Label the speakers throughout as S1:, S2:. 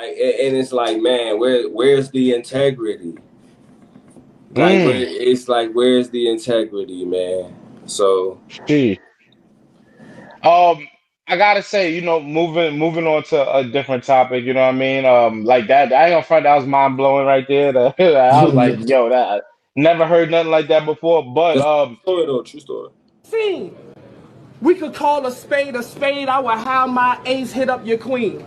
S1: and it's like, man, where's the integrity? Like, where's the integrity, man? So,
S2: Gee. I gotta say, moving on to a different topic, you know what I mean? Like that, I ain't gonna front, that was mind blowing right there. I was like,
S1: that's
S2: yo, that never heard nothing like that before. But
S1: true story though, true story.
S3: Scene. We could call a spade a spade. I will have my ace hit up your queen.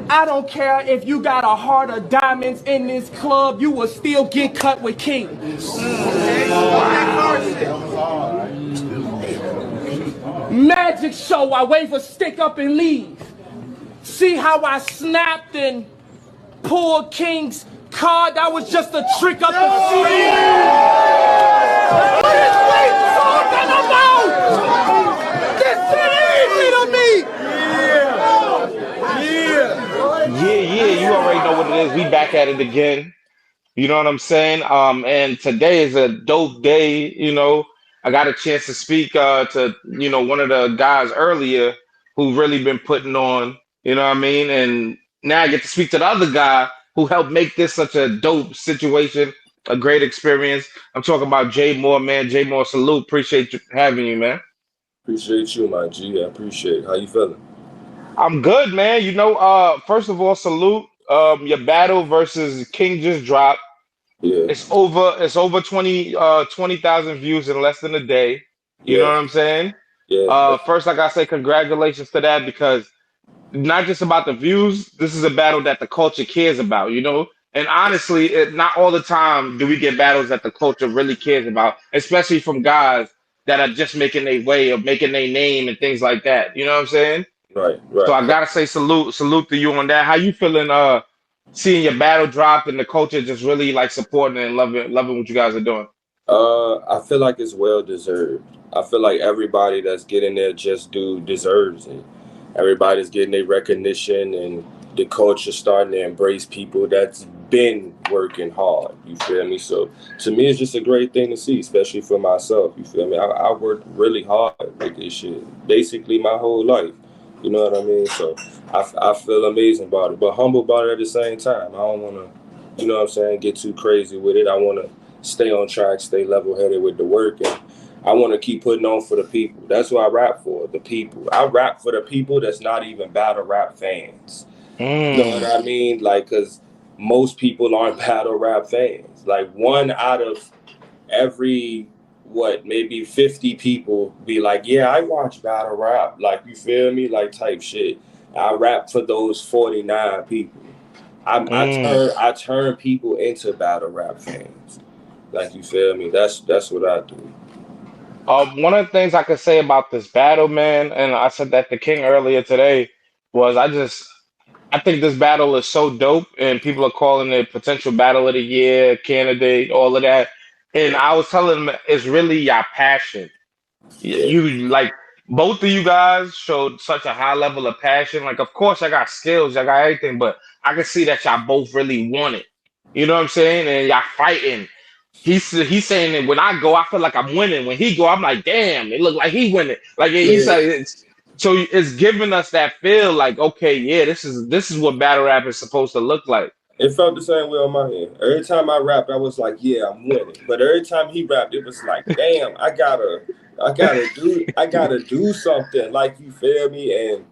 S3: I don't care if you got a heart of diamonds in this club, you will still get cut with king. Magic show, I wave a stick up and leave. See how I snapped and pulled king's card? That was just a trick up the sleeve. What is we talking about? This shit easy to me.
S2: yeah, you already know what it is. We back at it again. You know what I'm saying? And today is a dope day. I got a chance to speak to one of the guys earlier who really been putting on. You know what I mean? And now I get to speak to the other guy who helped make this such a dope situation, a great experience. I'm talking about Jay Morr, man. Jay Morr, salute. Appreciate you having you, man.
S1: Appreciate you, my G. I appreciate it. How you feeling?
S2: I'm good, man. First of all, salute. Your battle versus King just dropped.
S1: Yeah,
S2: It's over 20,000 views in less than a day. You know
S1: yeah,
S2: what I'm saying?
S1: yeah.
S2: First, I gotta say congratulations to that, because not just about the views, this is a battle that the culture cares about. And honestly, not all the time do we get battles that the culture really cares about, especially from guys that are just making their way or making their name and things like that. You know what I'm saying?
S1: Right,
S2: So
S1: right.
S2: I gotta say salute to you on that. How you feeling seeing your battle drop and the culture just really like supporting and loving what you guys are doing?
S1: I feel like it's well deserved. I feel like everybody that's getting there deserves it. Everybody's getting their recognition, and the culture starting to embrace people that's been working hard. You feel me? So to me, it's just a great thing to see, especially for myself. You feel me? I worked really hard with this shit, basically my whole life. You know what I mean? So I feel amazing about it, but humble about it at the same time. I don't want to, you know what I'm saying, get too crazy with it. I want to stay on track, stay level-headed with the work, and I want to keep putting on for the people. That's what I rap for, the people. I rap for the people that's not even battle rap fans. You know what I mean? Like, because most people aren't battle rap fans. Like, one out of every, maybe 50 people be like, yeah, I watch battle rap. Like, you feel me? Like, type shit. I rap for those 49 people. I turn people into battle rap fans. Like, you feel me? That's what I do.
S2: One of the things I could say about this battle, man, and I said that to King earlier today, was I think this battle is so dope, and people are calling it potential battle of the year candidate, all of that. And I was telling them it's really your passion.
S1: Yeah.
S2: You like both of you guys showed such a high level of passion. Like, of course, I got skills, I got everything, but I can see that y'all both really want it. You know what I'm saying? And y'all fighting. He's saying that when I go, I feel like I'm winning. When he go, I'm like, damn, it look like he winning. Like he
S1: Yeah.
S2: said, it's giving us that feel like, okay, yeah, this is what battle rap is supposed to look like.
S1: It felt the same way on my end. Every time I rapped, I was like, yeah, I'm winning. But every time he rapped, it was like, damn, I gotta do something. Like, you feel me? And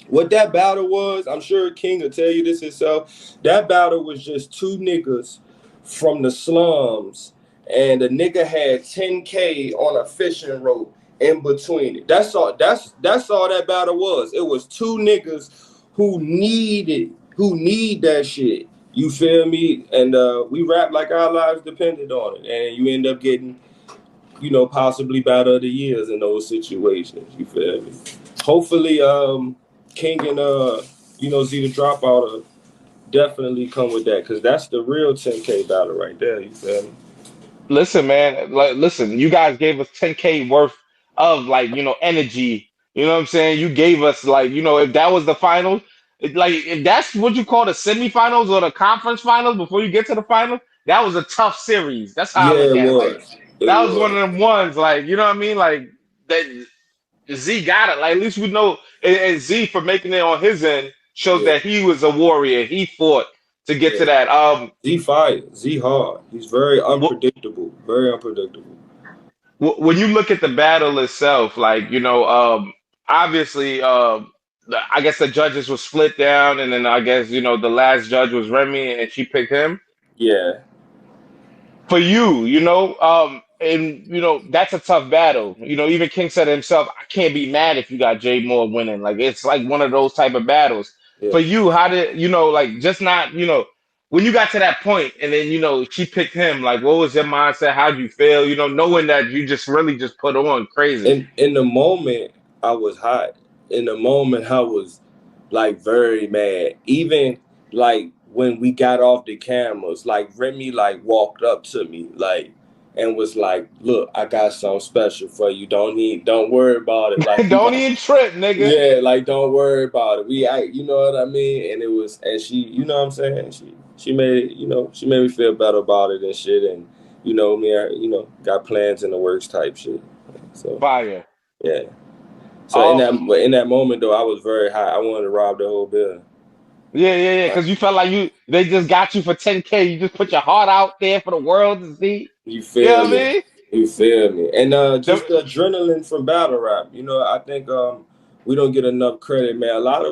S1: what that battle was, I'm sure King will tell you this himself. That battle was just two niggas from the slums, and the nigga had 10K on a fishing rope in between it. That's all that battle was. It was two niggas who need that shit. You feel me? And we rap like our lives depended on it. And you end up getting, possibly battle of the years in those situations. You feel me? Hopefully, King and Z the Dropout definitely come with that, because that's the real 10K battle right there. You feel me?
S2: Listen, man, listen, you guys gave us 10K worth of energy. You know what I'm saying? You gave us if that was the final, if that's what you call the semifinals or the conference finals before you get to the final, that was a tough series. That's how I
S1: Yeah,
S2: look
S1: it
S2: at it. Like
S1: was. It
S2: that was one
S1: was.
S2: of them ones, like, you know what I mean? Like that Z got it. Like at least we know, and Z for making it on his end shows
S1: Yeah.
S2: that he was a warrior. He fought to get
S1: Yeah.
S2: to that.
S1: Z fire. Z hard. He's very
S2: Wh-
S1: unpredictable. Very unpredictable.
S2: when you look at the battle itself, like obviously, I guess the judges were split down, and then I guess the last judge was Remy, and she picked him.
S1: Yeah.
S2: For you, and that's a tough battle. Even King said himself, I can't be mad if you got Jay Moore winning. Like it's like one of those type of battles.
S1: Yeah.
S2: For you, how did like just not when you got to that point and then she picked him, like what was your mindset? How'd you feel? Knowing that you just really just put on crazy.
S1: In the moment, I was hot. In the moment, I was like very mad. Even like when we got off the cameras, like Remy like walked up to me like and was like, "Look, I got something special for you. Don't worry about it. Like we
S2: Don't
S1: got,
S2: even trip, nigga.
S1: yeah, like don't worry about it. You know what I mean." And it was, and she, you know what I'm saying? She made it, she made me feel better about it and shit. And me, got plans in the works type shit. So
S2: Fire.
S1: yeah. So in
S2: Um,
S1: that moment though, I was very high. I wanted to rob the whole building.
S2: yeah. Because you felt like they just got you for 10K. You just put your heart out there for the world to see.
S1: You
S2: You know
S1: feel
S2: what I
S1: me?
S2: mean?
S1: You feel me? And
S2: Them-
S1: just the adrenaline from battle rap. I think we don't get enough credit, man. A lot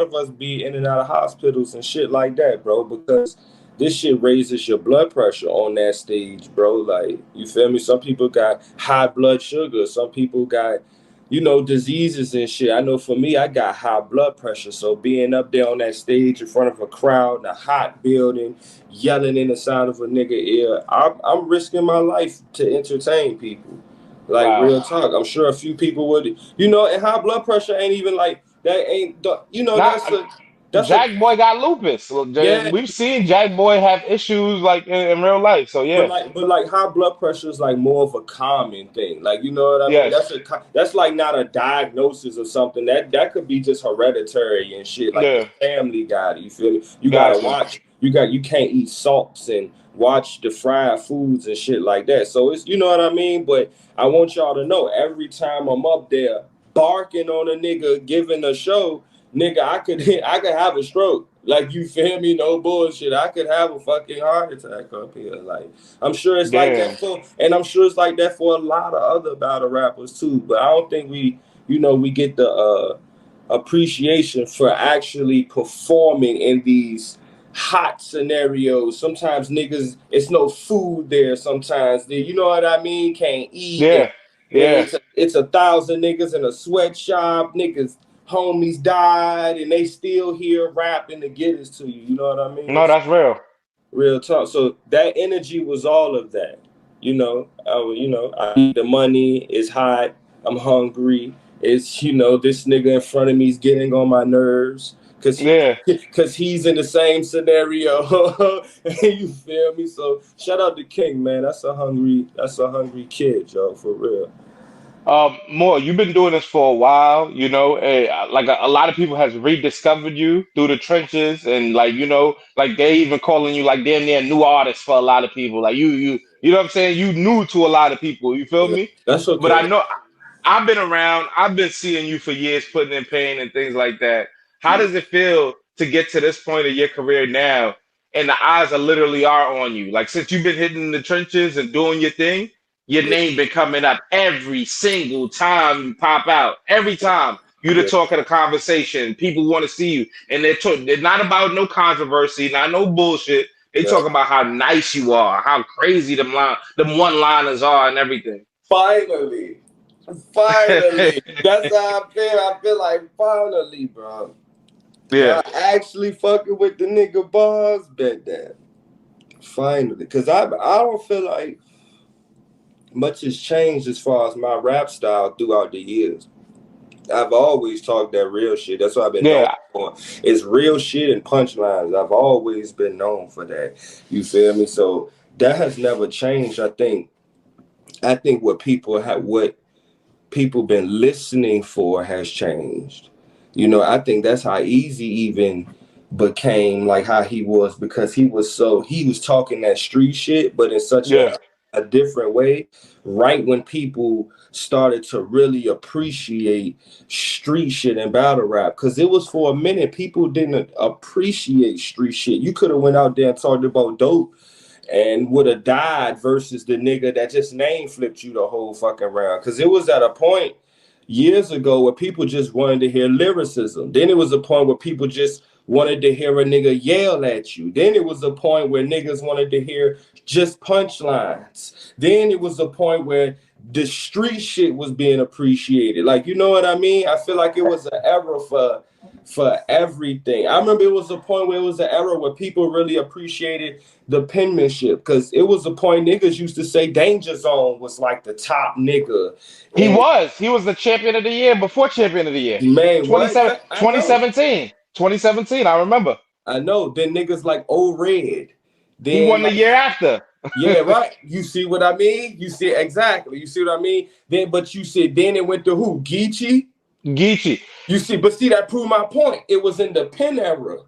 S1: of us be in and out of hospitals and shit like that, bro, because this shit raises your blood pressure on that stage, bro. Like, you feel me? Some people got high blood sugar. Some people got diseases and shit. I know for me, I got high blood pressure. So being up there on that stage in front of a crowd in a hot building, yelling in the sound of a nigga ear, I'm risking my life to entertain people. Like,
S2: wow.
S1: real talk. I'm sure a few people would, and high blood pressure ain't even like, that ain't,
S2: Not
S1: that's a,
S2: Jack Boy got lupus.
S1: yeah.
S2: We've seen Jack Boy have issues like in real life. So
S1: But
S2: yeah,
S1: like high blood pressure is like more of a common thing. Like, you know what I mean?
S2: yes,
S1: That's like not a diagnosis or something. That could be just hereditary and shit. Like your
S2: yeah,
S1: family got it. You feel me? You gotta
S2: gotcha.
S1: watch. You can't eat salts and watch the fried foods and shit like that. So it's, you know what I mean? But I want y'all to know, every time I'm up there barking on a nigga giving a show, nigga, I could have a stroke. Like, you feel me? No bullshit. I could have a fucking heart attack up here. Like, I'm sure it's like
S2: Damn.
S1: that and I'm sure it's like that for a lot of other battle rappers too. But I don't think we get the appreciation for actually performing in these hot scenarios. Sometimes niggas, it's no food there. Sometimes you know what I mean? Can't eat.
S2: Yeah, yeah.
S1: It's 1,000 niggas in a sweatshop. Niggas homies died and they still here rapping to get us to you. You know what I mean?
S2: No, that's real.
S1: Real talk. So that energy was all of that. I need the money. It's hot. I'm hungry. It's this nigga in front of me is getting on my nerves
S2: Yeah.
S1: because he's in the same scenario. You feel me? So shout out to King, man. That's a hungry kid, yo, for real.
S2: More, you've been doing this for a while, like a lot of people has rediscovered you through the trenches and like, like they even calling you like damn near new artist for a lot of people. Like you know what I'm saying? You new to a lot of people, you feel
S1: Yeah,
S2: me?
S1: that's
S2: But I
S1: okay.
S2: know I've been around, I've been seeing you for years putting in pain and things like that. How does it feel to get to this point of your career now and the eyes are literally are on you? Like since you've been hitting the trenches and doing your thing, your
S1: Yeah,
S2: name been coming up every single time you pop out. Every time you the
S1: yeah,
S2: talk of the conversation, people want to see you, and they're not about no controversy, not no bullshit. They
S1: yeah.
S2: talk about how nice you are, how crazy them one liners are, and everything.
S1: Finally. Finally. That's how I feel. I feel like finally, bro.
S2: Yeah,
S1: Y'all actually fucking with the nigga bars, bet that. Finally. Because I don't feel like much has changed as far as my rap style throughout the years. I've always talked that real shit. That's what I've been known
S2: yeah,
S1: for. It's real shit and punchlines. I've always been known for that. You feel me? So that has never changed. I think what people been listening for has changed. I think that's how Easy even became like how he was, because he was talking that street shit, but in such
S2: yeah,
S1: a different way, right when people started to really appreciate street shit and battle rap. Because it was for a minute, people didn't appreciate street shit. You could have went out there and talked about dope and would have died versus the nigga that just name flipped you the whole fucking round. Because it was at a point years ago where people just wanted to hear lyricism. Then it was a point where people just wanted to hear a nigga yell at you. Then it was a point where niggas wanted to hear just punchlines. Then it was a point where the street shit was being appreciated. Like, you know what I mean? I feel like it was an era for everything. I remember it was a point where it was an era where people really appreciated the penmanship, because it was a point niggas used to say Danger Zone was like the top nigga.
S2: He was the champion of the year before champion of the year.
S1: Man,
S2: 2017. 2017, I remember.
S1: I know. Then niggas like O-Red. Then
S2: he won the year after.
S1: Yeah, right. You see what I mean? You see exactly. You see what I mean? Then, but you said then it went to who? Geechee? You see, but see, that proved my point. It was in the pen era.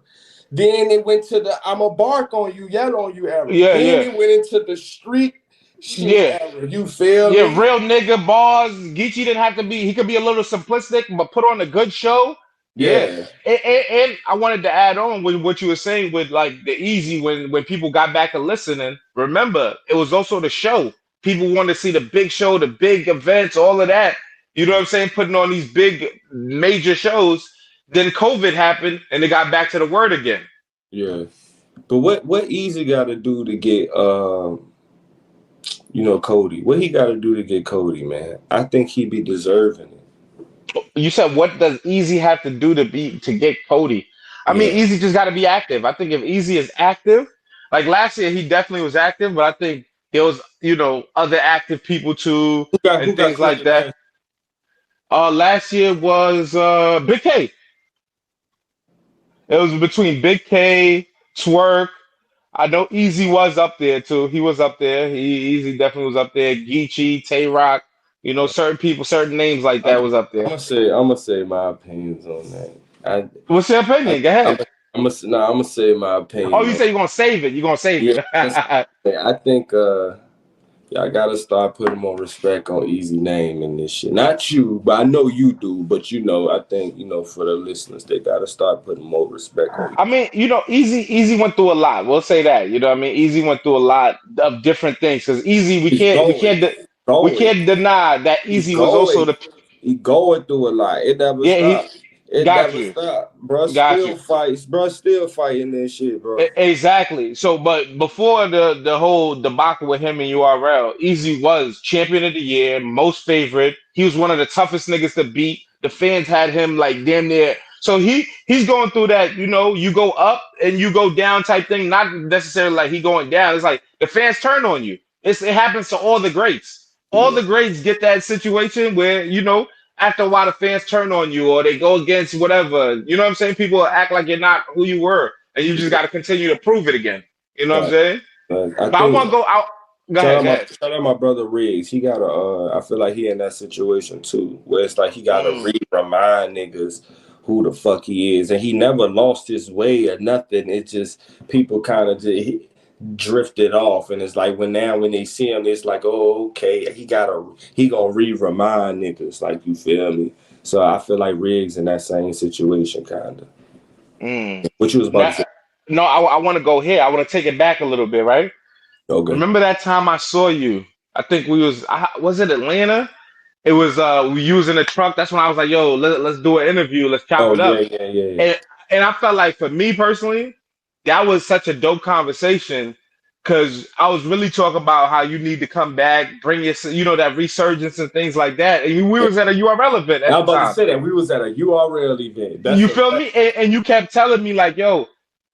S1: Then it went to the I'ma bark on you, yell on you era. Then it went into the street shit era. You feel me?
S2: Yeah, real nigga bars. Geechee didn't have to be, he could be a little simplistic, but put on a good show. Yeah. And I wanted to add on with what you were saying with like the Easy when people got back to listening. Remember, it was also the show. People wanted to see the big show, the big events, all of that. You know what I'm saying? Putting on these big major shows. Then COVID happened and they got back to the word again.
S1: Yeah. But what Easy got to do to get Cody? What he got to do to get Cody, man? I think he'd be deserving it.
S2: You said what does Easy have to do to get Cody? I mean, Easy just got to be active. I think if Easy is active, like last year he definitely was active, but I think there was other active people too and things like that. Last year was Big K. It was between Big K, Twerk. I know Easy was up there too. He was up there. Easy definitely was up there. Geechee, Tay Rock. Certain people, certain names like that was up there.
S1: I'm gonna say my opinions on that.
S2: What's your opinion? Go ahead.
S1: I'm gonna say my opinion.
S2: Oh, you say you're gonna save it? You're gonna save it?
S1: I think y'all gotta start putting more respect on Easy name in this shit. Not you, but I know you do. But I think for the listeners, they gotta start putting more respect on.
S2: I mean, Easy went through a lot. We'll say that. You know what I mean? Easy went through a lot of different things because Easy, we can't deny that Easy was also
S1: he going through a lot. It never stopped. It never stopped. Bro still fights. Bro still fighting this shit, bro.
S2: Exactly. So, but before the whole debacle with him and URL, Easy was champion of the year, most favorite. He was one of the toughest niggas to beat. The fans had him like damn near. So he's going through that, you go up and you go down type thing. Not necessarily like he going down. It's like the fans turn on you. It happens to all the greats. All the greats get that situation where, after a while the fans turn on you or they go against whatever. You know what I'm saying? People act like you're not who you were. And you just got to continue to prove it again. You know what I'm saying? I want to go out. Go ahead.
S1: Shout out my brother Riggs. He got I feel like he in that situation too, where it's like he got to remind niggas who the fuck he is. And he never lost his way or nothing. It's just people kind of just drifted off, and it's like when they see him, it's like, oh, okay, he gonna remind niggas, like, you feel me? So I feel like Riggs in that same situation, kind of. What you was about to say?
S2: No, I want to go here. I want to take it back a little bit, right?
S1: Okay.
S2: Remember that time I saw you? I think was it Atlanta? It was we was in the truck. That's when I was like, yo, let's do an interview. Let's chop it up.
S1: Yeah.
S2: And I felt like for me personally, that was such a dope conversation because I was really talking about how you need to come back, bring your, that resurgence and things like that. And we was at a URL event at the time. I was about to
S1: say that. We was at a URL event.
S2: You feel me? And you kept telling me like, yo,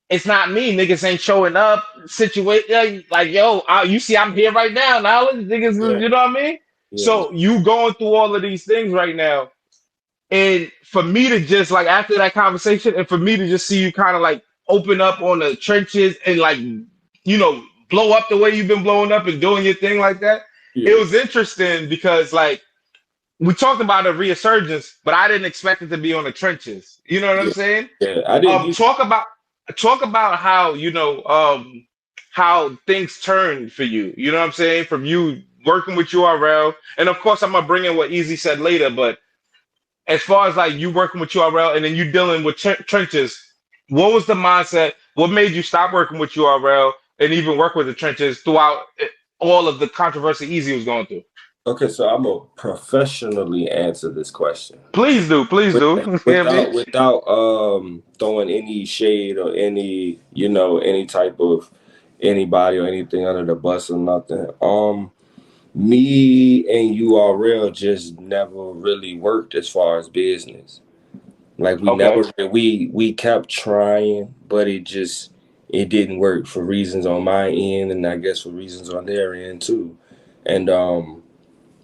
S2: it's not me. Niggas ain't showing up. Situation like, yo, you see I'm here right now. Now niggas, you know what I mean? Yeah. So you going through all of these things right now. And for me to just like, after that conversation, and for me to just see you kind of like open up on the trenches and like, blow up the way you've been blowing up and doing your thing like that. Yeah. It was interesting because like we talked about a resurgence, but I didn't expect it to be on the trenches. You know what I'm saying?
S1: Yeah, I didn't.
S2: Talk about how, how things turned for you. You know what I'm saying? From you working with URL, and of course, I'm gonna bring in what Easy said later. But as far as like you working with URL and then you dealing with trenches, what was the mindset? What made you stop working with URL and even work with the trenches throughout all of the controversy Easy was going through?
S1: Okay, so I'm gonna professionally answer this question.
S2: Please do, please do. You hear me?
S1: Without throwing any shade or any, any type of anybody or anything under the bus or nothing. Me and URL just never really worked as far as business. Like
S2: Okay,
S1: we kept trying, but it didn't work for reasons on my end, and I guess for reasons on their end too. And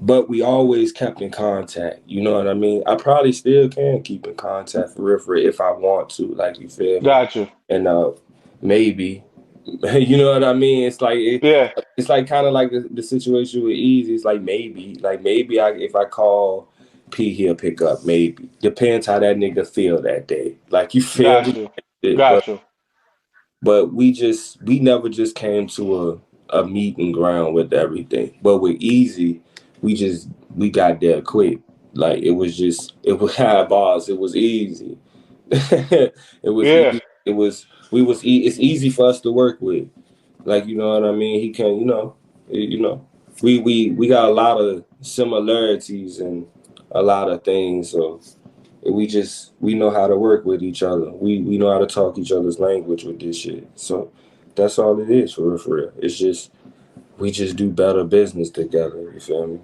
S1: but we always kept in contact. You know what I mean? I probably still can keep in contact for real if I want to. Like, you feel me?
S2: got you.
S1: And maybe, you know what I mean?
S2: Yeah,
S1: it's like kind of like the situation with Easy. It's like maybe if I call P, he'll pick up. Maybe depends how that nigga feel that day. Like, you feel
S2: got
S1: me?
S2: you,
S1: But
S2: got you.
S1: we never just came to a meeting ground with everything. But with Easy, we got there quick. Like, it was high bars. It was easy. It was
S2: Yeah,
S1: easy. It's easy for us to work with. Like, you know what I mean? He can, we got a lot of similarities and a lot of things. So we know how to work with each other. We know how to talk each other's language with this shit. So that's all it is, for real, for real. It's just we just do better business together. You feel me?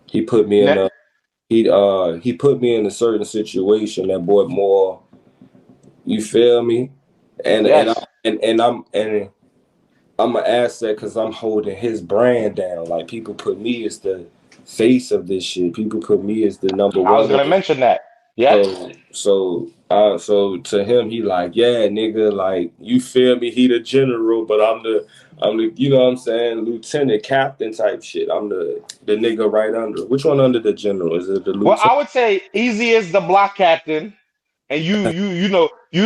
S1: He put me in
S2: Ne-
S1: a he put me in a certain situation that brought more. You feel me? And and I,
S2: yes.
S1: and I'm an asset because I'm holding his brand down. Like, people put me as the face of this shit. People put me as the number
S2: I was
S1: one.
S2: gonna mention that. Yep.
S1: So to him, he like, yeah, nigga, like, you feel me? He the general, but I'm the, you know what I'm saying, lieutenant, captain type shit. I'm the nigga right under. Which one under the general? Is it the
S2: Well,
S1: lieutenant?
S2: I would say Easy is the block captain, and you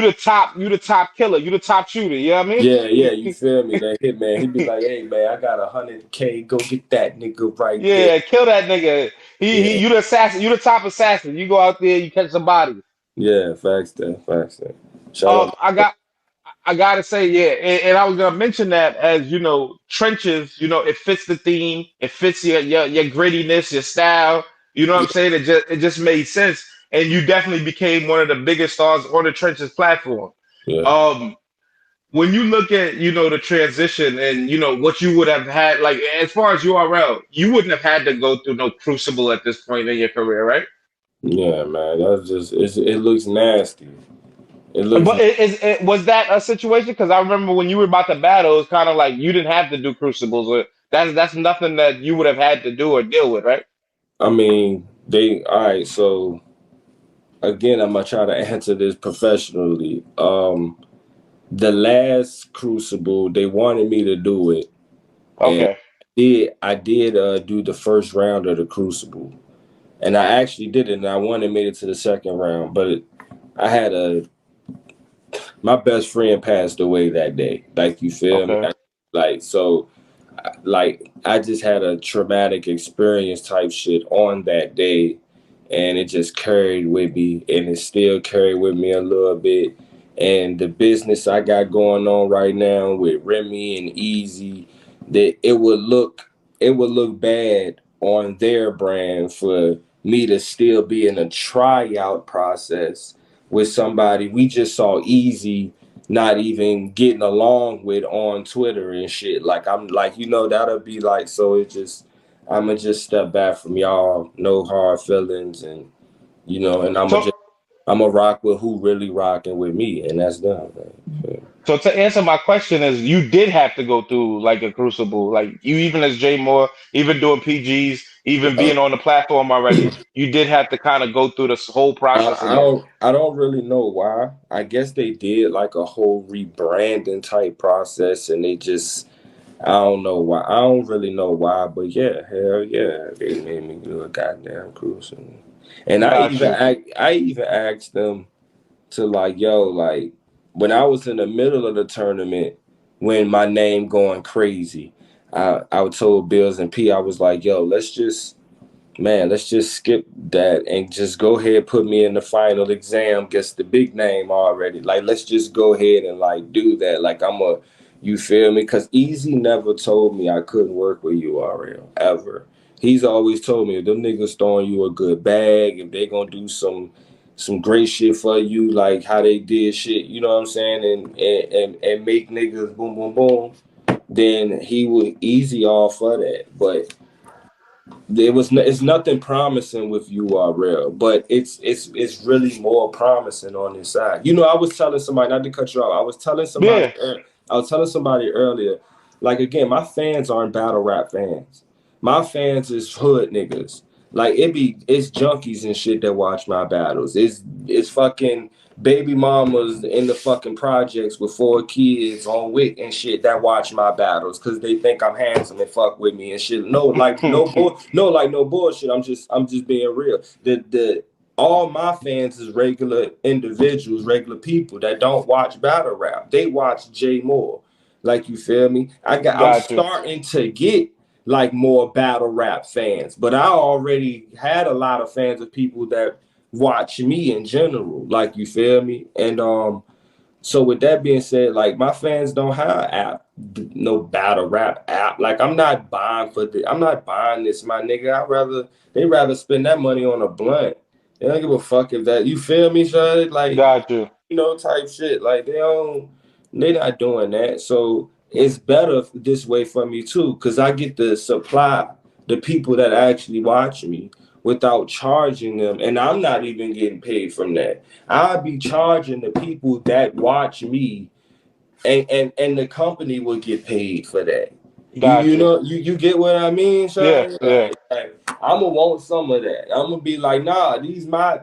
S2: the top killer, you the top shooter. You know what I
S1: Yeah, yeah, you
S2: mean?
S1: feel me? That hit man, he be like, hey man, I got 100K. Go get that nigga right there.
S2: Yeah, kill that nigga. He
S1: Yeah,
S2: you the assassin, you the top assassin. You go out there, you catch somebody.
S1: yeah, facts there, facts there. Shout out.
S2: I gotta say, yeah, and I was gonna mention that as trenches. It fits the theme, it fits your grittiness, your style. You know what I'm
S1: Yeah,
S2: saying? It just made sense, and you definitely became one of the biggest stars on the trenches platform.
S1: yeah.
S2: Um, when you look at the transition and what you would have had, like as far as URL, you wouldn't have had to go through no crucible at this point in your career, right?
S1: Yeah, man, that's just it looks nasty. It looks
S2: But was that a situation? Because I remember when you were about to battle, it was kind of like you didn't have to do crucibles. Or that's nothing that you would have had to do or deal with, right?
S1: I mean, they all right, so again, I'm gonna try to answer this professionally. The last crucible, they wanted me to do it, and
S2: Okay.
S1: I did do the first round of the crucible. And I actually did it, and I won and made it to the second round. But I had my best friend passed away that day. Like, you feel me?
S2: Okay.
S1: Like, so, like, I just had a traumatic experience type shit on that day, and it just carried with me, and it still carried with me a little bit. And the business I got going on right now with Remy and Easy, that it would look bad on their brand for me to still be in a tryout process with somebody we just saw Easy not even getting along with on Twitter and shit. Like, I'm like, that'll be like, so it just, I'ma just step back from y'all, no hard feelings, and and
S2: So
S1: I'ma rock with who really rocking with me, and that's them, man.
S2: so to answer my question is you did have to go through like a crucible, like you even as Jay Moore, even doing PGs, even
S1: Uh,
S2: being on the platform already, you did have to kind of go through this whole
S1: I,
S2: process
S1: I
S2: again.
S1: don't I don't really know why. I guess they did like a whole rebranding type process, and they just, I don't know why. I don't really know why, but yeah, hell yeah, they made me do a goddamn cruise, and
S2: Got you.
S1: I even asked them to, like, yo, like, when I was in the middle of the tournament, when my name going crazy. I told Bills and P, I was like, yo, let's just skip that and just go ahead, put me in the final exam, gets the big name already. Like, let's just go ahead and like do that. Like, you feel me? Because Easy never told me I couldn't work with URL ever. He's always told me, them niggas throwing you a good bag, if they gonna do some great shit for you, like how they did shit, you know what I'm saying, and make niggas boom boom boom, then he would Easy all for that. But it's nothing promising with URL, but it's really more promising on this side. You know, I was telling somebody, not to cut you off,
S2: Yeah,
S1: I was telling somebody earlier, like, again, my fans aren't battle rap fans. My fans is hood niggas. Like, it's junkies and shit that watch my battles. It's fucking baby mamas in the fucking projects with 4 kids on WIC and shit that watch my battles because they think I'm handsome and fuck with me and shit. No bullshit. I'm just being real. The all my fans is regular individuals, regular people that don't watch battle rap. They watch Jay Moore. Like, you feel me? I'm
S2: got you,
S1: starting to get like more battle rap fans, but I already had a lot of fans of people that watch me in general. Like, you feel me? And so with that being said, like, my fans don't have no battle rap app. Like, I'm not buying this, my nigga. They rather spend that money on a blunt. They don't give a fuck if that, you feel me, Shawty? Like,
S2: got you.
S1: type shit. Like, they not doing that. So it's better this way for me too, because I get to supply the people that actually watch me without charging them, and I'm not even getting paid from that. I'll be charging the people that watch me, and the company will get paid for that.
S2: Got you.
S1: You get what I mean,
S2: Yeah,
S1: Sean?
S2: yeah.
S1: Like, I'm gonna want some of that. I'm gonna be like, nah, these my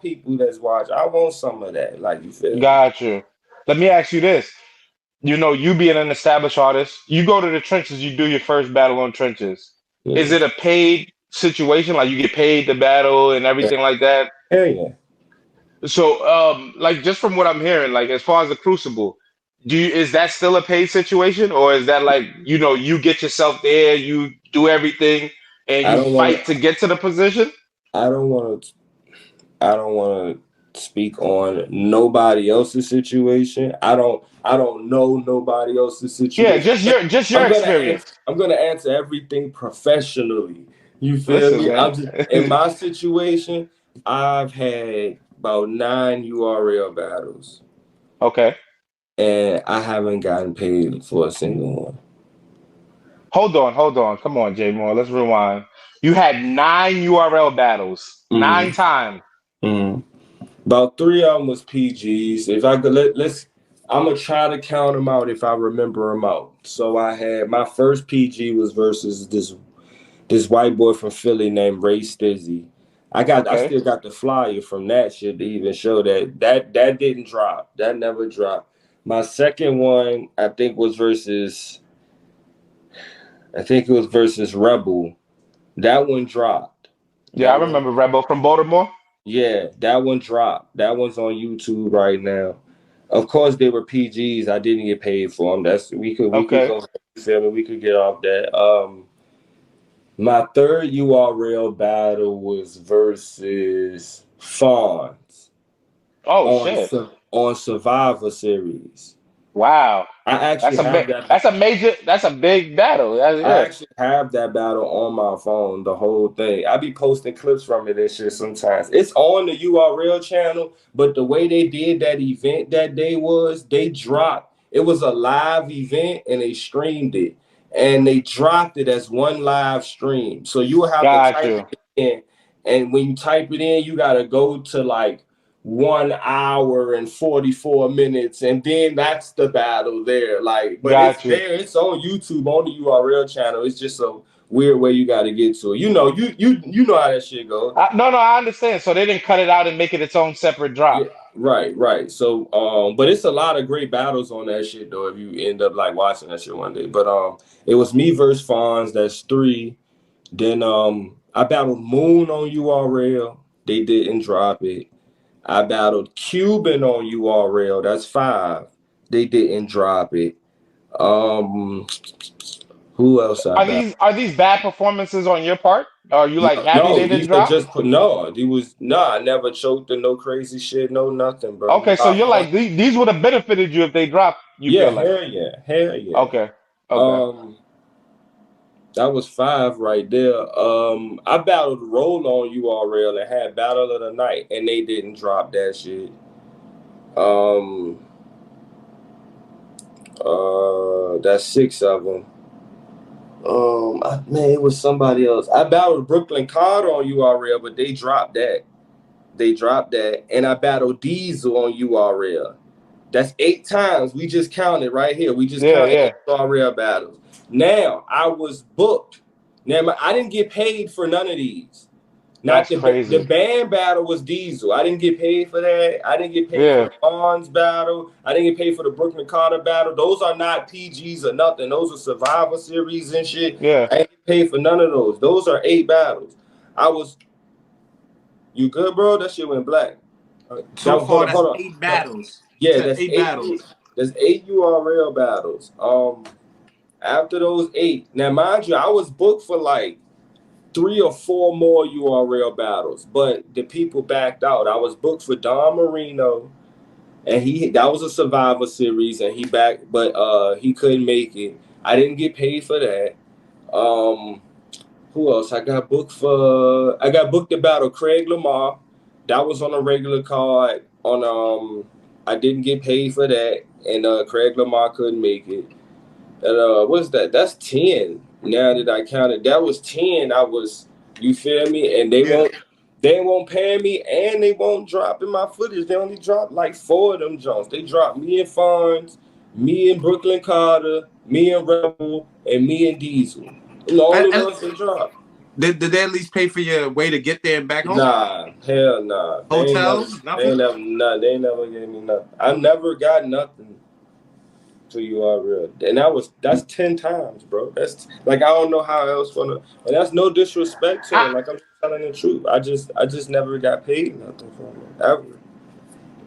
S1: people that's watch. I want some of that. Like, you feel me?
S2: Got you. Let me ask you this. You know, you being an established artist, you go to the trenches, you do your first battle on trenches. Is
S1: Yeah.
S2: it a paid situation? Like you get paid to battle and everything like that?
S1: Hell yeah.
S2: So, like just from what I'm hearing, like as far as the Crucible, is that still a paid situation, or is that like you get yourself there, you do everything, and
S1: I
S2: you
S1: don't want
S2: fight
S1: to.
S2: to get to the position?
S1: I don't want to. I don't want to speak on nobody else's situation. I don't know nobody else's
S2: Yeah,
S1: situation.
S2: just your experience.
S1: I'm gonna answer everything professionally. You feel
S2: Listen,
S1: me?
S2: man.
S1: I'm just in my situation. I've had about 9 URL battles,
S2: Okay.
S1: and I haven't gotten paid for a single one.
S2: Hold on. Come on, Jay Moore. Let's rewind. You had 9 URL battles,
S1: Mm-hmm.
S2: 9 times.
S1: Mm-hmm. About 3 of them was PGs. If I could I'm gonna try to count them out if I remember them out. So I had my first PG was versus this white boy from Philly named Ray Stizzy. I
S2: Okay.
S1: still got the flyer from that shit to even show that didn't drop. That never dropped. My second one I think it was versus Rebel. That one dropped.
S2: Yeah, I
S1: That one
S2: remember Rebel from Baltimore.
S1: Yeah, that one dropped. That one's on YouTube right now. Of course, they were PGs. I didn't get paid for them. We could
S2: Okay.
S1: go. You feel me? We could get off that. My third URL battle was versus Fawns
S2: Oh
S1: on
S2: shit.
S1: on Survivor Series.
S2: Wow.
S1: I
S2: That's
S1: actually
S2: a
S1: have
S2: big.
S1: that.
S2: That's a major. That's a big battle.
S1: I
S2: Yeah.
S1: actually have that battle on my phone, the whole thing. I be posting clips from it and shit sometimes. It's on the URL channel, but the way they did that event that day was they dropped. It was a live event and they streamed it. And they dropped it as one live stream. So you will have to
S2: Got
S1: type
S2: you.
S1: it in. And when you type it in, you gotta go to like 1 hour and 44 minutes, and then that's the battle there. Like, but it's
S2: Got you.
S1: there, it's on YouTube on the URL channel. It's just a weird way you got to get to it. You know how that shit goes.
S2: No, I understand. So they didn't cut it out and make it its own separate drop.
S1: Yeah, right. So, but it's a lot of great battles on that shit though. If you end up like watching that shit one day, but it was me versus Fonz. That's 3. Then I battled Moon on URL. They didn't drop it. I battled Cuban on URL. That's 5. They didn't drop it. Who else I battled?
S2: Are these bad performances on your part? Are you like happy
S1: No,
S2: they didn't
S1: these are
S2: drop?
S1: just no. He was I never choked or no crazy shit, no nothing, bro.
S2: Okay, so
S1: Not
S2: you're
S1: one.
S2: like these would have benefited you if they dropped. You
S1: Yeah,
S2: feel like
S1: hell yeah, hell yeah.
S2: okay, okay,
S1: Um, that was 5 right there. I battled Roll on URL and had Battle of the Night, and they didn't drop that shit. That's 6 of them. Man, it was somebody else. I battled Brooklyn Carter on URL, but they dropped that. They dropped that, and I battled Diesel on URL. That's 8 times. We just counted right here. We just counted URL battles. Now I was booked. Now I didn't get paid for none of these. Not
S2: that's
S1: the
S2: crazy.
S1: band battle was Diesel. I didn't get paid for that. I didn't get paid for
S2: Yeah,
S1: the Bonds battle. I didn't get paid for the Brooklyn Carter battle. Those are not PGs or nothing. Those are Survivor Series and shit.
S2: yeah.
S1: I didn't get paid for none of those. Those are 8 battles. You good, bro? That shit went black.
S4: So far, that's
S1: hold on.
S4: 8 battles.
S1: Yeah, that's
S4: 8 battles.
S1: There's 8 URL battles. After those 8, now mind you, I was booked for like 3 or 4 more URL battles, but the people backed out. I was booked for Don Marino, and that was a Survivor Series, and he backed, but he couldn't make it. I didn't get paid for that. Who else? I got booked to battle Craig Lamar. That was on a regular card. I didn't get paid for that, and Craig Lamar couldn't make it. And what's that? That's 10. Now that I counted, that was 10. You feel me? And they won't pay me, and they won't drop in my footage. They only dropped like 4 of them Jones. They dropped me and Fonz, me and Brooklyn Carter, me and Rebel, and me and Diesel. The only ones they dropped.
S4: Did they at least pay for your way to get there and back home?
S1: Nah, hell nah.
S4: Hotels?
S1: Nothing? They never gave me nothing. I never got nothing to URL. And that's 10 times, bro. That's like I don't know how else and that's no disrespect to it. Like I'm telling the truth. I just never got paid nothing from it. Ever.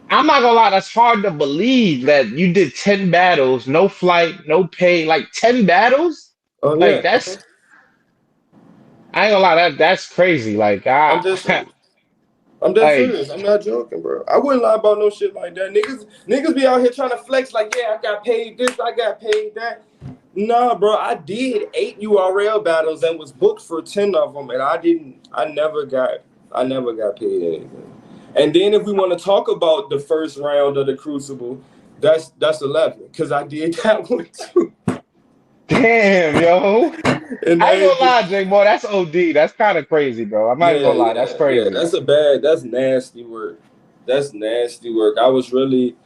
S2: I'm not gonna lie, that's hard to believe that you did 10 battles, no flight, no pay, like 10 battles.
S1: Oh
S2: Like
S1: yeah.
S2: I ain't gonna lie, that's crazy. Like
S1: I'm dead
S2: like,
S1: serious. I'm not joking, bro. I wouldn't lie about no shit like that. Niggas be out here trying to flex like, yeah, I got paid this, I got paid that. Nah, bro, I did 8 URL battles and was booked for 10 of them, and I never got paid anything. And then if we want to talk about the first round of the Crucible, that's 11, because I did that one too.
S2: damn, yo. And I ain't gonna lie, Jay, boy, that's OD. That's kind of crazy, bro. I'm not even gonna lie, that's crazy.
S1: Yeah, that's nasty work. That's nasty work. I was really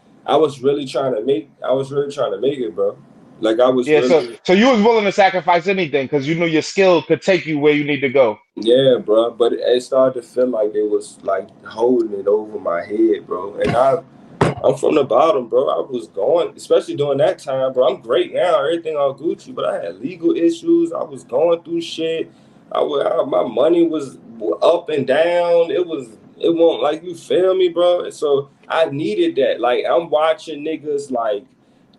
S1: trying to make it, bro. Like I was
S2: so you was willing to sacrifice anything because you knew your skill could take you where you need to go.
S1: Yeah, bro. But it started to feel like they was like holding it over my head, bro. And I'm from the bottom, bro. I was going, especially during that time, bro. I'm great now, everything all Gucci, but I had legal issues. I was going through shit. My money was up and down. It won't, like, you feel me, bro? And so I needed that. Like, I'm watching niggas like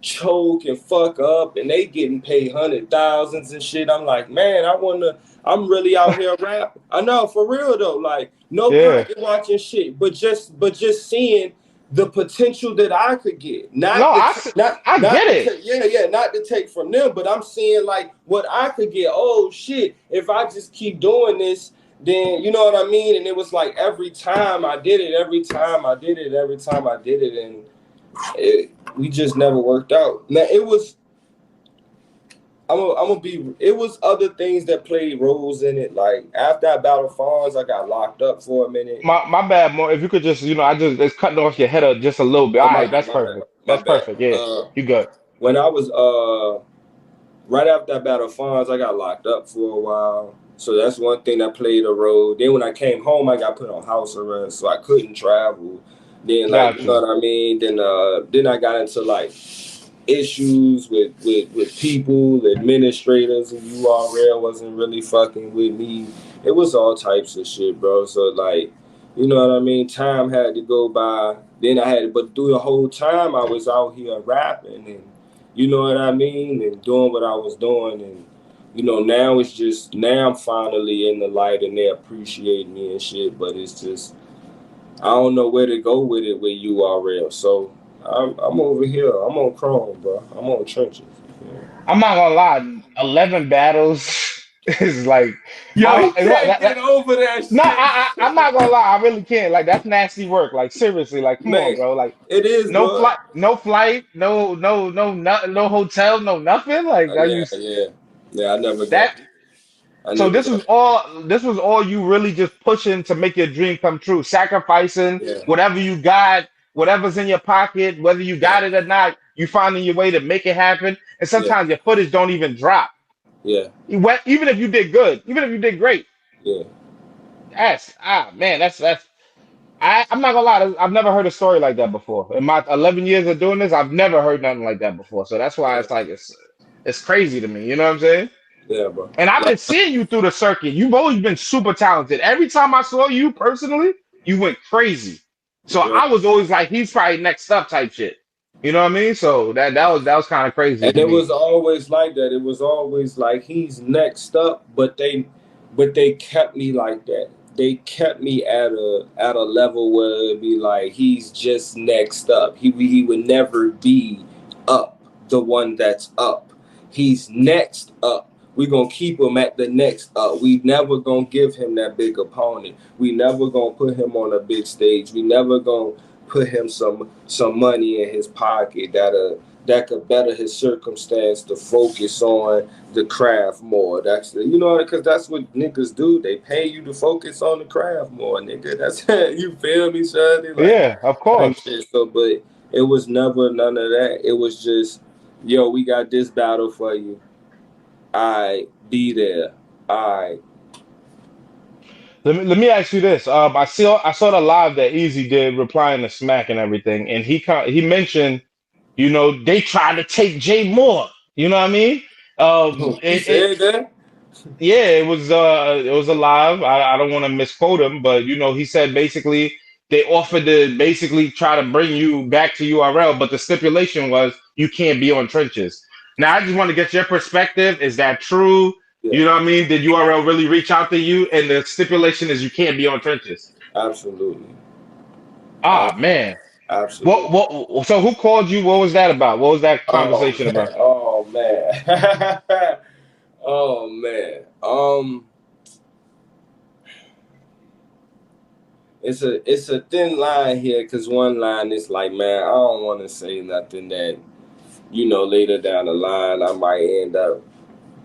S1: choke and fuck up, and they getting paid $100,000s and shit. I'm like, man, I'm really out here rap. I know, for real though. Like, no point in watching shit, but just seeing the potential that I could get.
S2: I get it.
S1: Not to take from them, but I'm seeing like what I could get. Oh shit, if I just keep doing this, then you know what I mean? And it was like every time I did it, and we just never worked out. Now it was it was other things that played roles in it. Like after I battled Fonz, I got locked up for a minute.
S2: My bad, Morr. If you could just, it's cutting off your head up just a little bit. All right, that's perfect. That's perfect. Yeah, you good.
S1: When I was right after I battled Fonz, I got locked up for a while. So that's one thing that played a role. Then when I came home, I got put on house arrest, so I couldn't travel. Then like you know what I mean. Then I got into like issues with people, administrators, and URL wasn't really fucking with me. It was all types of shit, bro. So like, you know what I mean? Time had to go by. Then but through the whole time I was out here rapping, and you know what I mean, and doing what I was doing, and you know, now it's just now I'm finally in the light and they appreciate me and shit. But it's just I don't know where to go with it with URL. So I'm over here. I'm on Chrome, bro. I'm on trenches. Yeah.
S2: I'm not gonna lie, 11 battles is like
S1: Yo,
S2: I
S1: he can't get over that
S2: no,
S1: shit,
S2: I'm not gonna lie, I really can't. Like that's nasty work. Like seriously, like come on,
S1: man.
S2: bro. Like
S1: It is,
S2: no
S1: bro.
S2: flight, no hotel, no nothing. Like are you
S1: Yeah. I never got.
S2: that?
S1: I
S2: So
S1: never got.
S2: this was all you really just pushing to make your dream come true, sacrificing
S1: Yeah,
S2: whatever you got, whatever's in your pocket, whether you
S1: yeah,
S2: got it or not, you finding your way to make it happen. And
S1: yeah,
S2: sometimes your footage don't even drop.
S1: yeah,
S2: Even if you did good, even if you did great.
S1: yeah,
S2: That's man, that's I'm not gonna lie, I've never heard a story like that before. In my 11 years of doing this, I've never heard nothing like that before. So that's why
S1: yeah,
S2: it's like it's crazy to me. You know what I'm saying?
S1: yeah, bro.
S2: And I've
S1: Like,
S2: been seeing you through the circuit. You've always been super talented. Every time I saw you personally, you went crazy. So
S1: yeah.
S2: I was always like, he's probably next up type shit. You know what I mean? So that was kind of crazy
S1: And
S2: to
S1: it
S2: me.
S1: was always like that. It was always like he's next up, but they kept me like that. They kept me at a level where it'd be like he's just next up. He would never be up, the one that's up. He's next up. We gonna keep him at the next up. We never gonna give him that big opponent. We never gonna put him on a big stage. We never gonna put him some money in his pocket that could better his circumstance to focus on the craft more. That's because that's what niggas do. They pay you to focus on the craft more, nigga. That's you feel me, Shady? Like
S2: Yeah, of
S1: type
S2: course.
S1: shit. So, but it was never none of that. It was just, yo, we got this battle for you. I be there. I
S2: Let me ask you this. I saw the live that Easy did replying to Smack and everything, and he mentioned, they tried to take Jay Moore. You know what I mean?
S1: he said that.
S2: Yeah, it was alive. I don't want to misquote him, but he said basically they offered to basically try to bring you back to URL, but the stipulation was you can't be on trenches. Now I just want to get your perspective. Is that true?
S1: Yeah,
S2: You know what I mean? Did URL really reach out to you? And the stipulation is you can't be on trenches.
S1: absolutely.
S2: Ah
S1: Ab-
S2: man. What
S1: Absolutely.
S2: what so who called you? What was that about? What was that
S1: Oh
S2: conversation about?
S1: man. Oh man. Oh man. It's a thin line here because one line is like, man, I don't want to say nothing that later down the line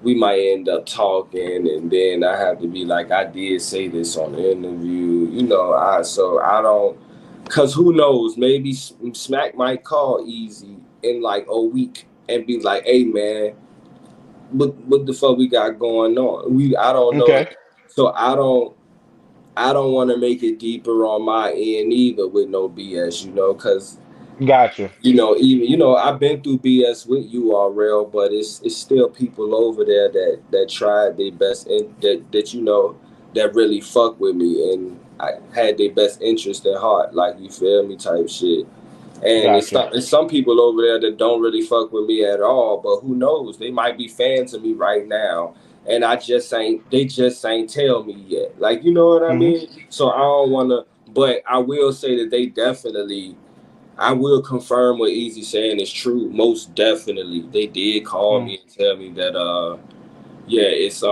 S1: we might end up talking, and then I have to be like, I did say this on the interview, I don't, cause who knows, maybe Smack might call Easy in like a week and be like, hey man, what the fuck we got going on? I don't know.
S2: Okay,
S1: So I don't want to make it deeper on my end either with no BS, because
S2: gotcha.
S1: even I've been through BS with URL, but it's still people over there that tried their best and that really fuck with me and I had their best interest at heart, like you feel me type shit. And
S2: Gotcha.
S1: it's some people over there that don't really fuck with me at all, but who knows? They might be fans of me right now, and they just ain't tell me yet. Like, you know what I
S2: Hmm.
S1: mean? So I don't want to, but I will say that I will confirm what Easy saying is true. Most definitely, they did call me and tell me that yeah, it's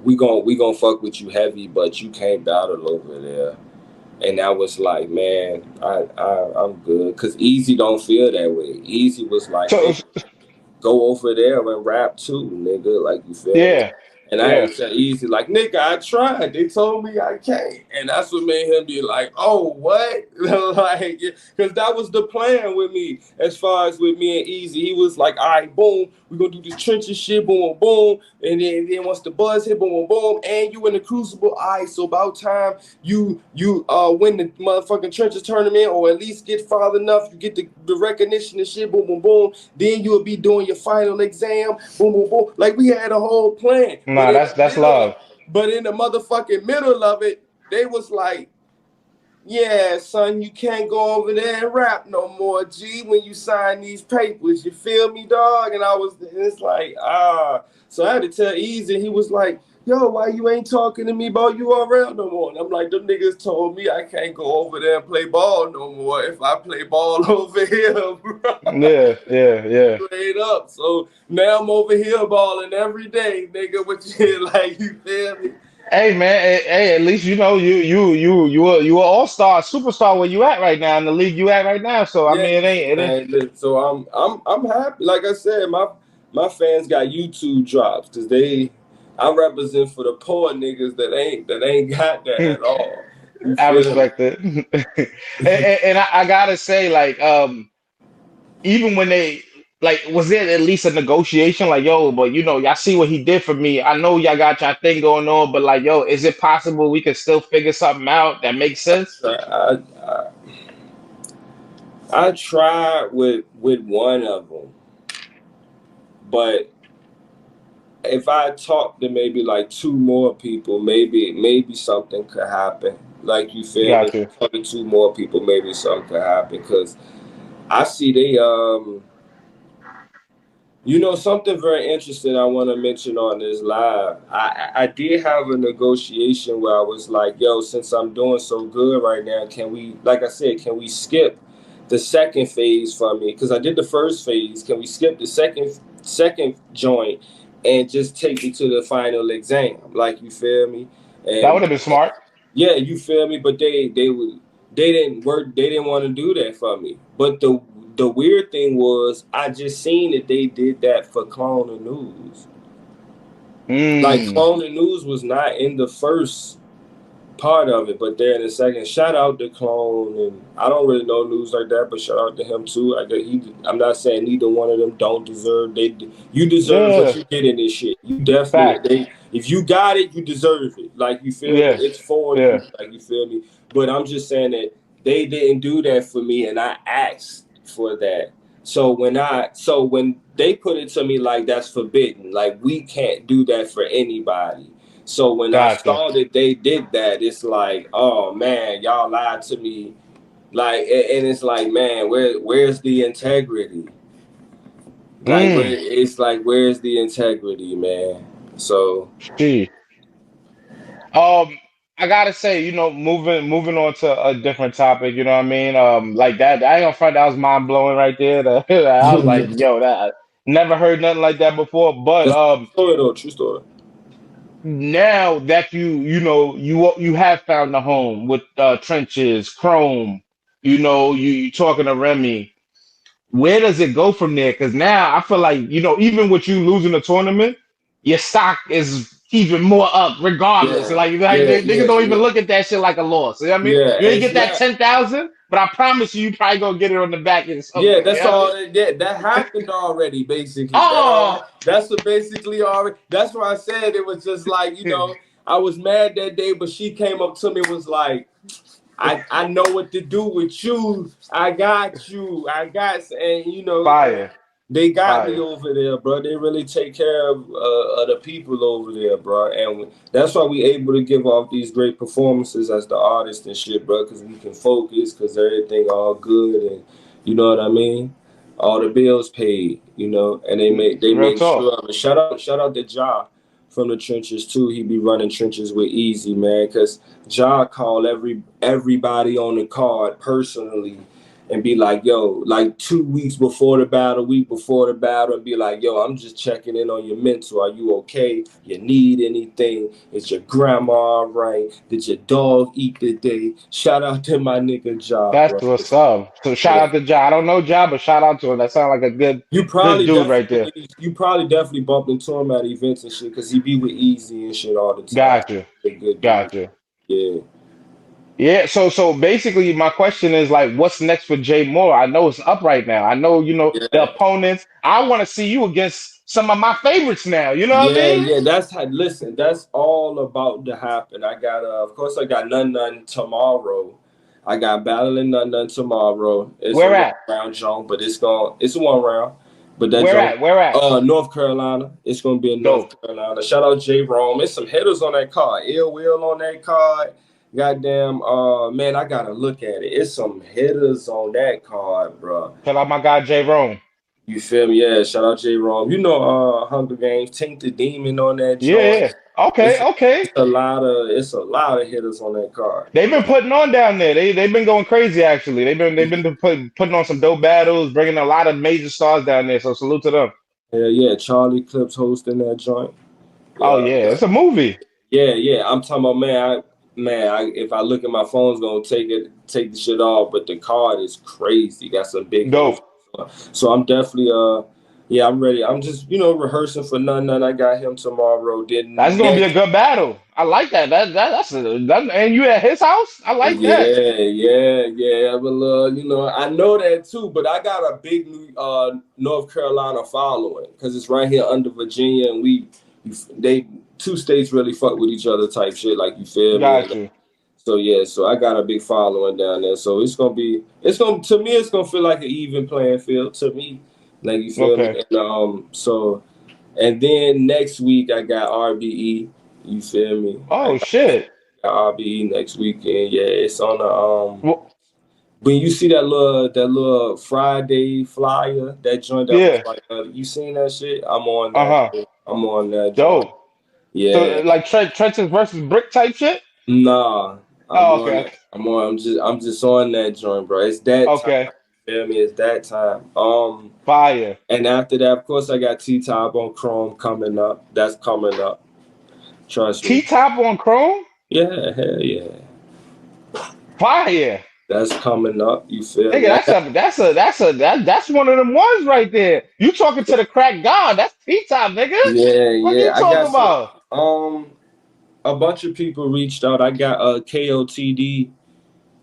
S1: we gonna fuck with you heavy, but you can't battle over there. And I was like, man, I'm good, cause Easy don't feel that way. Easy was like,
S2: So
S1: nigga, go over there and rap too, nigga. Like, you feel me?
S2: yeah,
S1: And I had
S2: yeah.
S1: to tell Easy, like, nigga, I tried. They told me I can't. And that's what made him be like, oh, what? Like, because that was the plan with me, as far as with me and Easy. He was like, all right, boom, we're going to do this trenches shit, boom, boom, boom. And then once the buzz hit, boom, boom, boom, and you in the Crucible, all right, so about time you win the motherfucking trenches tournament, or at least get far enough, you get the recognition and shit, boom, boom, boom. Then you'll be doing your final exam, boom, boom, boom. Like, we had a whole plan.
S2: Nah, that's love.
S1: But in the motherfucking middle of it, they was like, yeah, son, you can't go over there and rap no more, G, when you sign these papers. You feel me, dog? And it's like, So I had to tell Easy, he was like, yo, why you ain't talking to me about URL no more? And I'm like, them niggas told me I can't go over there and play ball no more if I play ball over here, bro.
S2: Yeah.
S1: Straight up. So now I'm over here balling every day, nigga. What you like? You feel me?
S2: Hey man, hey, at least you know you a all-star, superstar where you at right now in the league you at right now. So I
S1: Yeah,
S2: mean, it ain't.
S1: man. So I'm happy. Like I said, my fans got YouTube drops because I represent for the poor niggas that ain't got that at all. You
S2: I
S1: feel
S2: respect it, and I gotta say, like, even when they like, was there at least a negotiation? Like, yo, but you know, y'all see what he did for me. I know y'all got y'all thing going on, but like, yo, is it possible we could still figure something out that makes sense?
S1: I tried with one of them, but if I talk to maybe like two more people, maybe something could happen. Like you feel me?
S2: Got you.
S1: Talk to two more people, maybe something could happen. Cause I see they something very interesting I want to mention on this live. I did have a negotiation where I was like, yo, since I'm doing so good right now, can we, like I said, can we skip the second phase for me? Because I did the first phase. Can we skip the second joint and just take me to the final exam? Like, you feel me?
S2: That would
S1: And
S2: have been smart.
S1: yeah, you feel me? But they didn't work. They didn't want to do that for me. But the weird thing was, I just seen that they did that for Clone the News. Like
S2: Mm.
S1: Clone the News was not in the first part of it, but they're in the second. Shout out to Clone, and I don't really know news like that, but shout out to him too. I'm not saying neither one of them don't deserve. You deserve what
S2: Yeah.
S1: you get in this shit. You definitely
S2: Fact.
S1: if you got it, you deserve it. Like, you feel me?
S2: Yeah.
S1: It's for
S2: Yeah.
S1: you. Like, you feel me? But I'm just saying that they didn't do that for me, and I asked for that. So when they put it to me like that's forbidden, like we can't do that for anybody. So when I
S2: Gotcha.
S1: saw that they did that, it's like, oh man, y'all lied to me. Like, and it's like, man, where's the integrity? Like,
S2: Mm.
S1: where's the integrity, man? So
S2: Gee. I gotta say, you know, moving on to a different topic, you know what I mean? Like that, I ain't gonna front, that was mind blowing right there. I was like,
S1: that's
S2: yo, that never heard nothing like that before. But
S1: a true story though, true story.
S2: now that you have found a home with trenches, Chrome, you talking to Remy, where does it go from there? Because now I feel like, even with you losing the tournament, your stock is even more up, regardless.
S1: Yeah,
S2: Like
S1: yeah,
S2: niggas
S1: yeah,
S2: don't even
S1: yeah,
S2: look at that shit like a loss. You know what I mean?
S1: yeah.
S2: You ain't
S1: It's
S2: get that
S1: not.
S2: 10,000, but I promise you probably gonna get it on the back end
S1: Yeah,
S2: somewhere. You
S1: that's
S2: know what I mean?
S1: all. Yeah, that happened already. Basically,
S2: Oh,
S1: that's what basically already. That's why I said it was just like, I was mad that day, but she came up to me and was like, I know what to do with you. I got you. And
S2: fire,
S1: they got me
S2: fire.
S1: over there, bro. They really take care of the people over there, bro. And that's why we able to give off these great performances as the artists and shit, bro. Because we can focus, because everything all good, and you know what I mean. All the bills paid, and they
S2: Real
S1: make
S2: talk.
S1: sure of it. Shout out to Ja from the trenches too. He be running trenches with Easy, man, because Ja call everybody on the card personally and be like, yo, like 2 weeks before the battle, week before the battle, and be like, yo, I'm just checking in on your mental. Are you okay? You need anything? Is your grandma all right? Did your dog eat today? Shout out to my nigga Ja,
S2: That's
S1: bro.
S2: what's up. So shout
S1: Yeah.
S2: out to Ja. I don't know Ja, but shout out to him. That sounds like a good dude right there.
S1: You probably definitely bumped into him at events and shit, because he be with Easy and shit all the time.
S2: Gotcha.
S1: A good dude.
S2: Gotcha.
S1: Yeah.
S2: Yeah, so basically my question is like, what's next for Jay Moore? I know it's up right now. I know, the
S1: Yeah.
S2: opponents. I want to see you against some of my favorites now. You know what I
S1: Yeah,
S2: mean?
S1: yeah. Listen, that's all about to happen. I got of course I got none tomorrow. I got battling none tomorrow. It's a
S2: Where
S1: one
S2: at?
S1: round jump, but it's a one round. But that
S2: Where
S1: jump,
S2: at? Where at?
S1: North Carolina. It's gonna be in North
S2: Dope.
S1: Carolina. Shout out J Rome. It's some hitters on that card. Ill Will on that card. goddamn, man, I gotta look at it. It's some hitters on that card, bro.
S2: Shout out my guy J Rome.
S1: You feel me? Yeah, shout out J Rome. You know, Hunger Games, Tainted Demon on that joint.
S2: Yeah. Okay.
S1: It's a lot of hitters on that card.
S2: They've been putting on down there. They've been going crazy actually. They've been putting on some dope battles, bringing a lot of major stars down there. So salute to them.
S1: Yeah. Charlie Clips hosting that joint.
S2: Oh yeah, it's a movie.
S1: Yeah. I'm talking about, man. If I look at my phone, it's gonna take the shit off. But the card is crazy. Got some big
S2: Dope.
S1: So I'm definitely I'm ready. I'm just rehearsing for none. I got him tomorrow.
S2: That's gonna be a good battle. I like that. And you at his house? I like that.
S1: Yeah. But I know that too. But I got a big North Carolina following because it's right here under Virginia, and they two states really fuck with each other type shit. Like, you feel
S2: Got
S1: me?
S2: you.
S1: So I got a big following down there. So to me, it's gonna feel like an even playing field to me. Like, you feel me? And then next week I got RBE. You feel me?
S2: Oh shit.
S1: RBE next weekend. Yeah, it's on the when you see that little Friday flyer, that joint that was like, you seen that shit? I'm on that. I'm on that.
S2: Dope.
S1: Joint. Yeah.
S2: So like trenches versus brick type shit?
S1: Nah.
S2: Okay.
S1: I'm just on that joint, bro. It's that time. You feel me? It's that time.
S2: Fire.
S1: And after that, of course, I got T-Top on Chrome coming up. That's coming up. Trust me.
S2: T-Top on Chrome?
S1: Yeah, hell yeah.
S2: Fire.
S1: That's coming up. You feel me?
S2: That's one of them ones right there. You talking to the crack god? That's T-Top, nigga.
S1: Yeah.
S2: What you talking about?
S1: A bunch of people reached out. I got KOTD.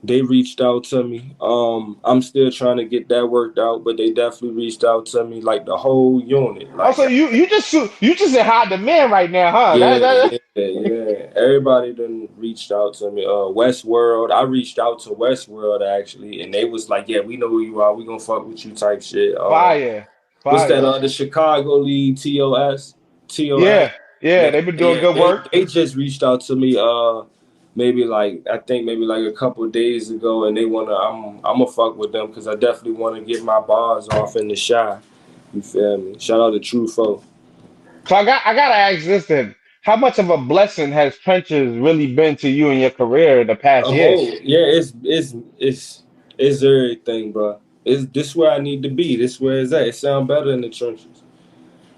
S1: They reached out to me. I'm still trying to get that worked out, but they definitely reached out to me, like the whole unit. Like,
S2: so you just in high demand right now, huh?
S1: Yeah. Everybody done reached out to me. Westworld. I reached out to Westworld actually, and they was like, "Yeah, we know who you are. We gonna fuck with you," type shit.
S2: Fire.
S1: What's that? The Chicago League, TOS.
S2: Yeah, they've been doing good work.
S1: They just reached out to me maybe like a couple of days ago, and they wanna I'm gonna fuck with them because I definitely want to get my bars off in the Shy. You feel me? Shout out to True Foe.
S2: So I gotta ask this then: how much of a blessing has Trenches really been to you in your career in the past year?
S1: Yeah, it's everything, bro. This where I need to be. This where it's at. It sound better in the trenches.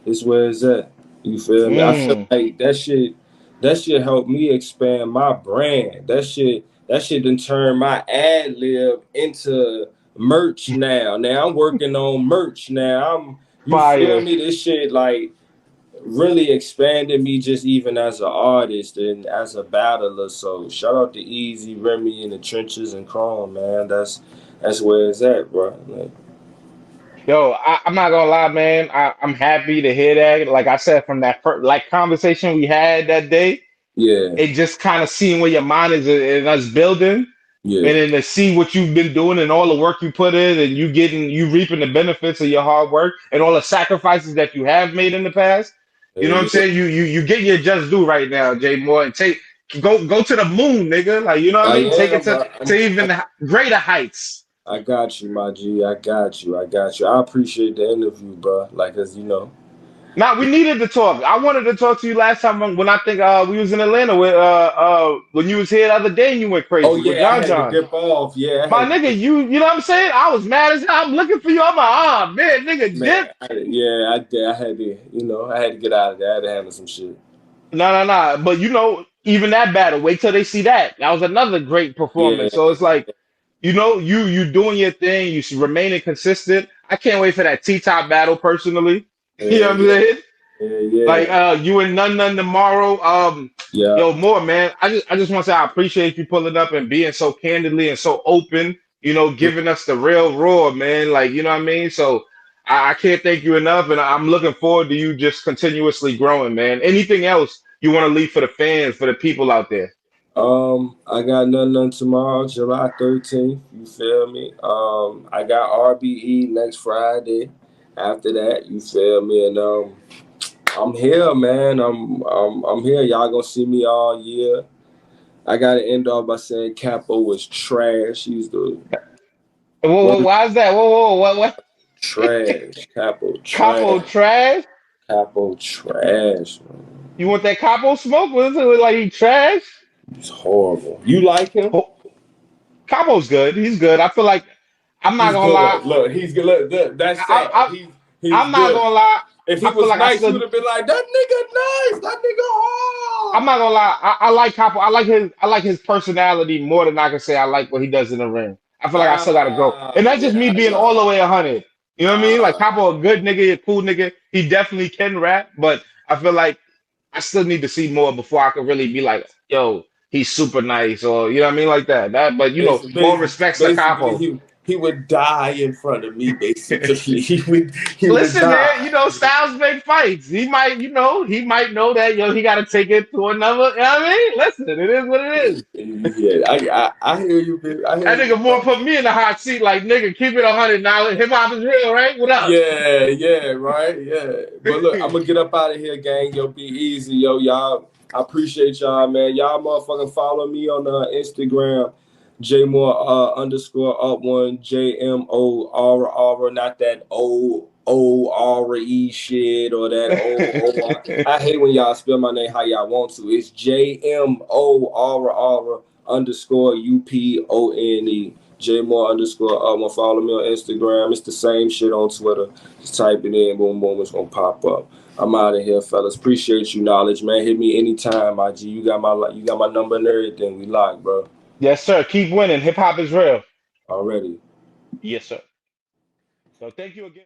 S1: This where it's at. You feel me? I feel like that shit helped me expand my brand. That shit done turned my ad lib into merch now. Now I'm working on merch now. Feel me? This shit like really expanded me just even as an artist and as a battler. So shout out to Easy, Remy in the trenches and Chrome, man. That's where it's at, bro. Like,
S2: yo, I'm not gonna lie, man. I'm happy to hear that. Like I said, from that first conversation we had that day, it just kind of seeing where your mind is in us building, and then to see what you've been doing and all the work you put in, and you reaping the benefits of your hard work and all the sacrifices that you have made in the past. You know what I'm saying? You get your just due right now, Jay Moore, and go to the moon, nigga. Like, you know what I mean? Take it to even greater heights.
S1: I got you, my G. I got you. I appreciate the interview, bro. Like, as you know.
S2: Nah, we needed to talk. I wanted to talk to you last time when I think we was in Atlanta with when you was here the other day and you went crazy.
S1: Oh yeah,
S2: with John
S1: I had to dip off. Yeah,
S2: my nigga, you know what I'm saying? I was mad as hell. I'm looking for you. I'm like, man, nigga, dip.
S1: I had to, I had to get out of there. I had to handle some shit.
S2: Nah. But even that battle, wait till they see that. That was another great performance. So it's like, you doing your thing, you remaining consistent. I can't wait for that T-Top battle personally. You know what I'm saying?
S1: Yeah.
S2: Like you and none tomorrow. Yo, Morr, man. I just want to say I appreciate you pulling up and being so candidly and so open, giving us the real raw, man. Like, you know what I mean? So I can't thank you enough, and I'm looking forward to you just continuously growing, man. Anything else you want to leave for the fans, for the people out there?
S1: I got none tomorrow, July 13th. You feel me? I got RBE next Friday. After that, you feel me? And I'm here, man. I'm here. Y'all gonna see me all year. I gotta end off by saying Capo was trash. He's the
S2: Why is that? What?
S1: trash. Capo
S2: Capo
S1: trash.
S2: trash?
S1: Capo trash, man.
S2: You want that capo smoke? Was it like he trash?
S1: He's horrible. You like him?
S2: Capo's good. He's good. I feel like I'm not
S1: He's
S2: gonna lie.
S1: good. Look, he's good. Look, that's sad. He's
S2: I'm not
S1: good.
S2: gonna lie.
S1: If he
S2: I feel
S1: was
S2: like I
S1: nice, you
S2: still.
S1: would have been like, that nigga nice. That nigga hard.
S2: I'm not gonna lie. I like Capo. I like his personality more than I can say I like what he does in the ring. I feel like I still gotta grow, and that's just me
S1: Yeah,
S2: being all the way 100. You know what I mean? Like
S1: nah.
S2: Capo, a good nigga, a cool nigga. He definitely can rap, but I feel like I still need to see more before I could really be like, yo, he's super nice, or you know what I mean, like that. But more respects to
S1: Basically,
S2: Capo.
S1: he would die in front of me. Basically, he would
S2: Listen, man,
S1: die.
S2: styles make fights. He might know that, he got to take it to another. You know what I mean? Listen, it is what it is.
S1: Yeah, I hear you, baby. I hear
S2: That
S1: you.
S2: nigga Morr put me in the hot seat, like, nigga, keep it 100 now. Hip hop is real, right? What up?
S1: Yeah, right, yeah. But look, I'm gonna get up out of here, gang. Yo, be easy, yo, y'all. I appreciate y'all, man. Y'all motherfucking follow me on Instagram. JMoore underscore up one JMOR, not that ORE shit or that O. I hate when y'all spell my name how y'all want to. It's JMOR underscore UPONE. JMoore underscore up one. Follow me on Instagram. It's the same shit on Twitter. Just type it in, boom, boom, it's gonna pop up. I'm out of here, fellas. Appreciate you, knowledge, man. Hit me anytime, IG. You got my number and everything. We lock, bro.
S2: Yes, sir. Keep winning. Hip hop is real.
S1: Already.
S2: Yes, sir. So thank you again.